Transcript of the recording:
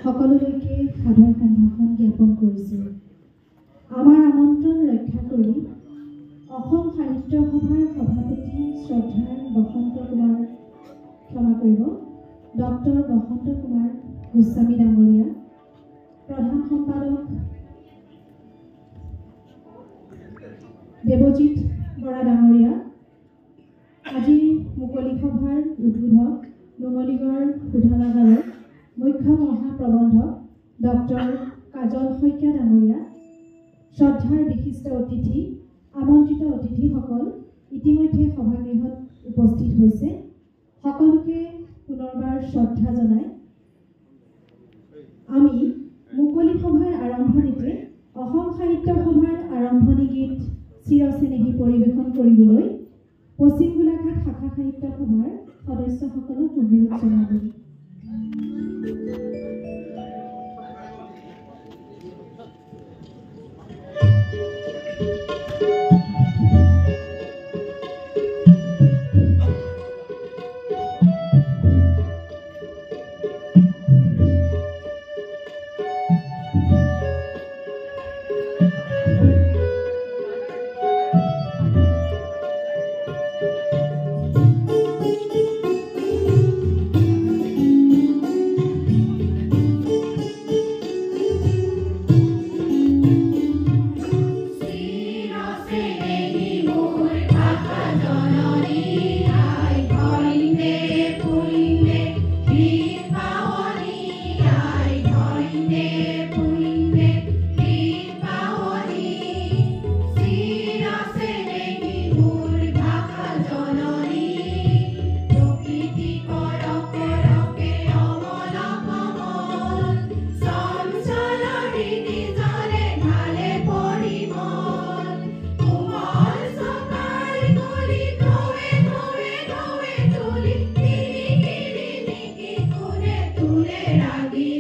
সকলোলৈকে সাদৰ সম্ভাষণ জ্ঞাপন কৰিছোঁ। আমাৰ আমন্ত্ৰণ ৰক্ষা কৰি অসম সাহিত্য সভাৰ সভাপতি শ্ৰদ্ধাৰ বসন্ত কুমাৰ ডক্টৰ বসন্ত কুমাৰ গোস্বামী ডাঙৰীয়া, প্ৰধান সম্পাদক দেৱজিৎ বৰা ডাঙৰীয়া, আজিৰ মুকলি সভাৰ উদ্বোধক নুমলীগড় শোধনাগাৰৰ মুখ্য মহাপ্ৰবন্ধক ডক্টৰ কাজল শইকীয়া ডাঙৰীয়া, শ্ৰদ্ধাৰ বিশিষ্ট অতিথি, আমন্ত্ৰিত অতিথিসকল ইতিমধ্যে সভাগৃহত উপস্থিত হৈছে। সকলোকে পুনৰবাৰ শ্ৰদ্ধা জনাই আমি মুকলি সভাৰ আৰম্ভণিতে অসম সাহিত্য সভাৰ আৰম্ভণি গীত চিৰচেনেহী পৰিৱেশন কৰিবলৈ পশ্চিম গোলাঘাট শাখা সাহিত্য সভাৰ সদস্যসকলক অনুৰোধ জনালোঁ। তুলে ৰাগি